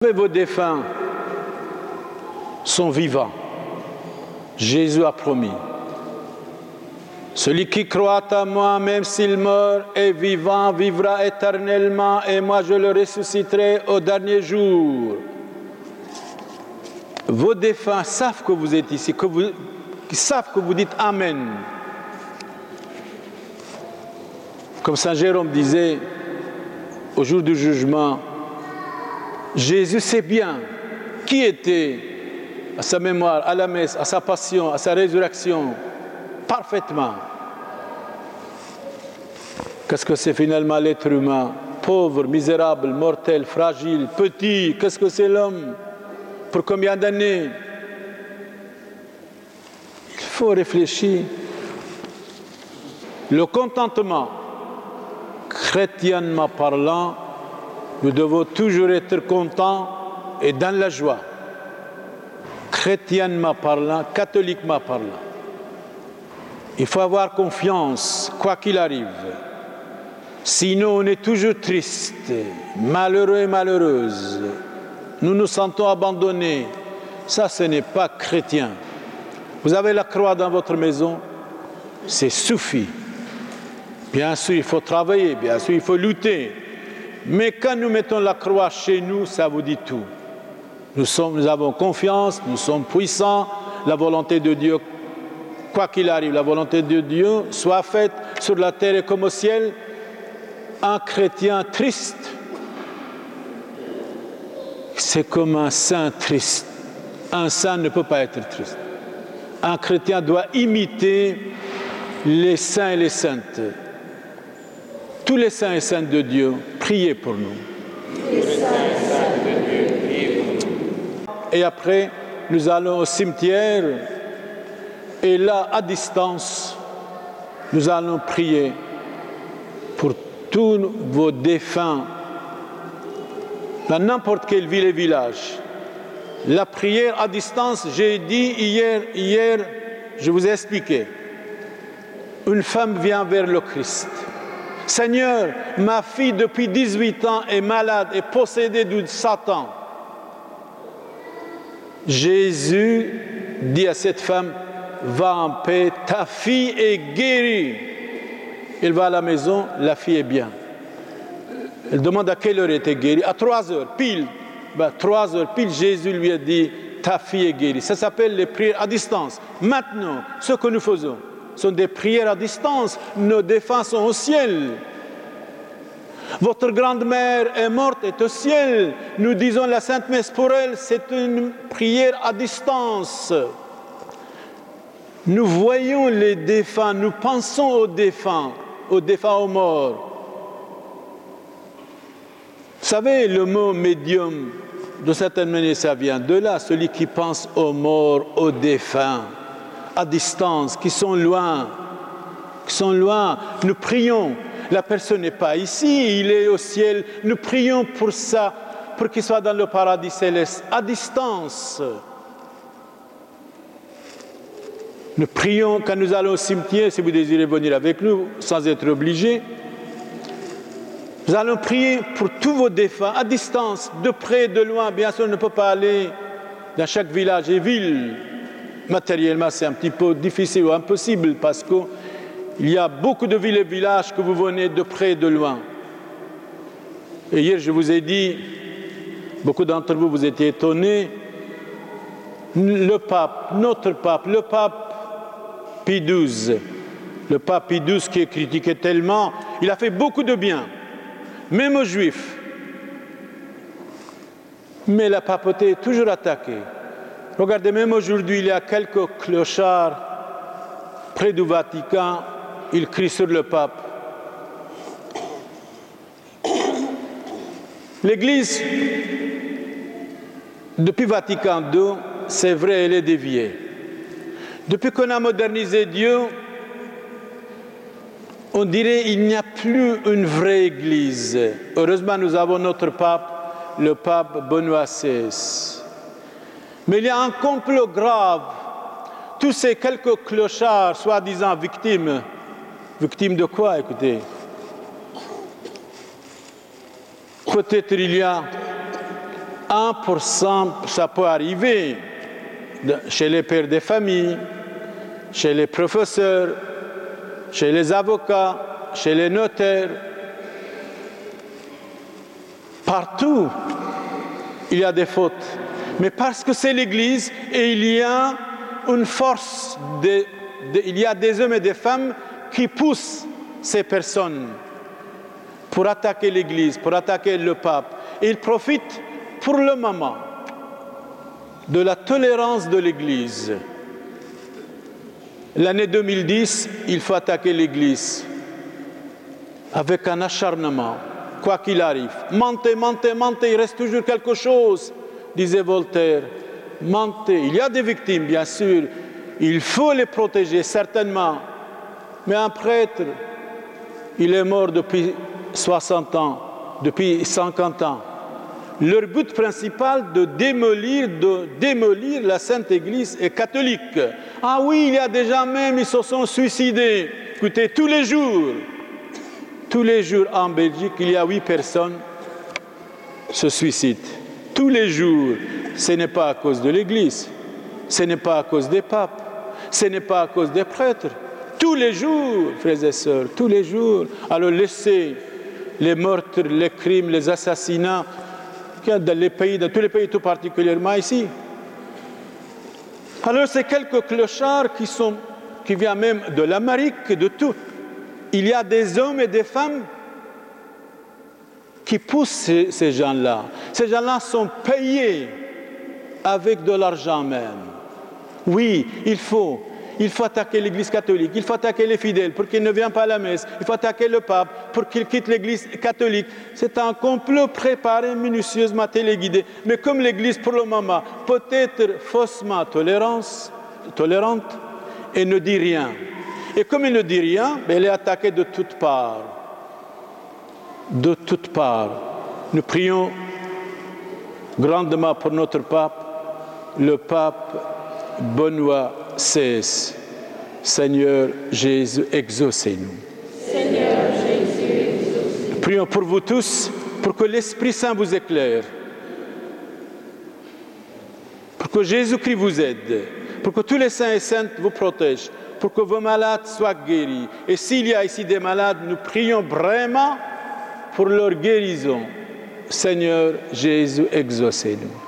Vos défunts sont vivants. Jésus a promis. Celui qui croit à moi, même s'il meurt, est vivant, vivra éternellement, et moi je le ressusciterai au dernier jour. Vos défunts savent que vous êtes ici, qu'ils savent que vous dites Amen. Comme Saint Jérôme disait au jour du jugement, Jésus sait bien qui était à sa mémoire, à la messe, à sa passion, à sa résurrection, parfaitement. Qu'est-ce que c'est finalement l'être humain? Pauvre, misérable, mortel, fragile, petit. Qu'est-ce que c'est l'homme? Pour combien d'années? Il faut réfléchir. Le contentement, chrétiennement parlant, nous devons toujours être contents et dans la joie. Chrétiennement parlant, catholiquement parlant. Il faut avoir confiance, quoi qu'il arrive. Sinon, on est toujours triste, malheureux et malheureuse. Nous nous sentons abandonnés. Ça, ce n'est pas chrétien. Vous avez la croix dans votre maison, c'est suffit. Bien sûr, il faut travailler, bien sûr, il faut lutter. Mais quand nous mettons la croix chez nous, ça vous dit tout. Nous avons confiance, nous sommes puissants, la volonté de Dieu, quoi qu'il arrive, la volonté de Dieu soit faite sur la terre comme au ciel. Un chrétien triste, c'est comme un saint triste. Un saint ne peut pas être triste. Un chrétien doit imiter les saints et les saintes. Tous les saints et saintes de Dieu, priez pour nous. Les saints et saintes de Dieu, priez pour nous. Et après, nous allons au cimetière, et là, à distance, nous allons prier pour tous vos défunts, dans n'importe quelle ville et village. La prière à distance, j'ai dit hier, je vous ai expliqué. Une femme vient vers le Christ. Seigneur, ma fille depuis 18 ans est malade et possédée de Satan. Jésus dit à cette femme, va en paix, ta fille est guérie. Elle va à la maison, la fille est bien. Elle demande à quelle heure elle était guérie. À 3 heures, pile. 3 heures, pile, Jésus lui a dit, ta fille est guérie. Ça s'appelle les prières à distance. Maintenant, ce que nous faisons, sont des prières à distance. Nos défunts sont au ciel. Votre grand-mère est morte, est au ciel. Nous disons la Sainte Messe pour elle, c'est une prière à distance. Nous voyons les défunts, nous pensons aux défunts aux morts. Vous savez, le mot médium, de certaine manière, ça vient de là, celui qui pense aux morts, aux défunts, à distance, qui sont loin. Nous prions. La personne n'est pas ici, il est au ciel. Nous prions pour ça, pour qu'il soit dans le paradis céleste, à distance. Nous prions quand nous allons au cimetière, si vous désirez venir avec nous, sans être obligés. Nous allons prier pour tous vos défunts, à distance, de près, de loin. Bien sûr, on ne peut pas aller dans chaque village et ville. Matériellement, c'est un petit peu difficile ou impossible parce qu'il y a beaucoup de villes et villages que vous venez de près et de loin. Et hier, je vous ai dit, beaucoup d'entre vous, vous étiez étonnés, le pape, notre pape, le pape Pie XII, le pape Pie XII qui est critiqué tellement, il a fait beaucoup de bien, même aux Juifs. Mais la papauté est toujours attaquée. Regardez, même aujourd'hui, il y a quelques clochards près du Vatican, ils crient sur le pape. L'Église, depuis Vatican II, c'est vrai, elle est déviée. Depuis qu'on a modernisé Dieu, on dirait qu'il n'y a plus une vraie Église. Heureusement, nous avons notre pape, le pape Benoît XVI. Mais il y a un complot grave. Tous ces quelques clochards, soi-disant victimes de quoi, écoutez? Peut-être il y a 1%, ça peut arriver chez les pères de famille, chez les professeurs, chez les avocats, chez les notaires. Partout, il y a des fautes. Mais parce que c'est l'Église et il y a une force, il y a des hommes et des femmes qui poussent ces personnes pour attaquer l'Église, pour attaquer le pape. Et ils profitent pour le moment de la tolérance de l'Église. L'année 2010, il faut attaquer l'Église avec un acharnement, quoi qu'il arrive. Mentez, mentez, mentez, il reste toujours quelque chose, disait Voltaire. Mentez. Il y a des victimes, bien sûr. Il faut les protéger, certainement. Mais un prêtre, il est mort depuis 60 ans, depuis 50 ans. Leur but principal de démolir la Sainte Église est catholique. Ah oui, il y a des gens même, ils se sont suicidés. Écoutez, tous les jours en Belgique, il y a 8 personnes qui se suicident. Tous les jours. Ce n'est pas à cause de l'Église, ce n'est pas à cause des papes, ce n'est pas à cause des prêtres. Tous les jours, frères et sœurs, tous les jours. Alors laissez les meurtres, les crimes, les assassinats dans tous les pays, tout particulièrement ici. Alors c'est quelques clochards qui viennent même de l'Amérique, de tout. Il y a des hommes et des femmes qui poussent ces gens-là. Ces gens-là sont payés avec de l'argent même. Oui, il faut attaquer l'Église catholique, il faut attaquer les fidèles pour qu'ils ne viennent pas à la messe, il faut attaquer le pape pour qu'il quitte l'Église catholique. C'est un complot préparé minutieusement, téléguidé. Mais comme l'Église, pour le moment, peut être faussement tolérante et ne dit rien. Et comme elle ne dit rien, elle est attaquée de toutes parts. De toutes parts. Nous prions grandement pour notre pape, le pape Benoît XVI. Seigneur Jésus, exaucez-nous. Seigneur Jésus, exaucez-nous. Prions pour vous tous, pour que l'Esprit Saint vous éclaire, pour que Jésus-Christ vous aide, pour que tous les saints et saintes vous protègent, pour que vos malades soient guéris. Et s'il y a ici des malades, nous prions vraiment pour leur guérison. Seigneur Jésus, exaucez-nous.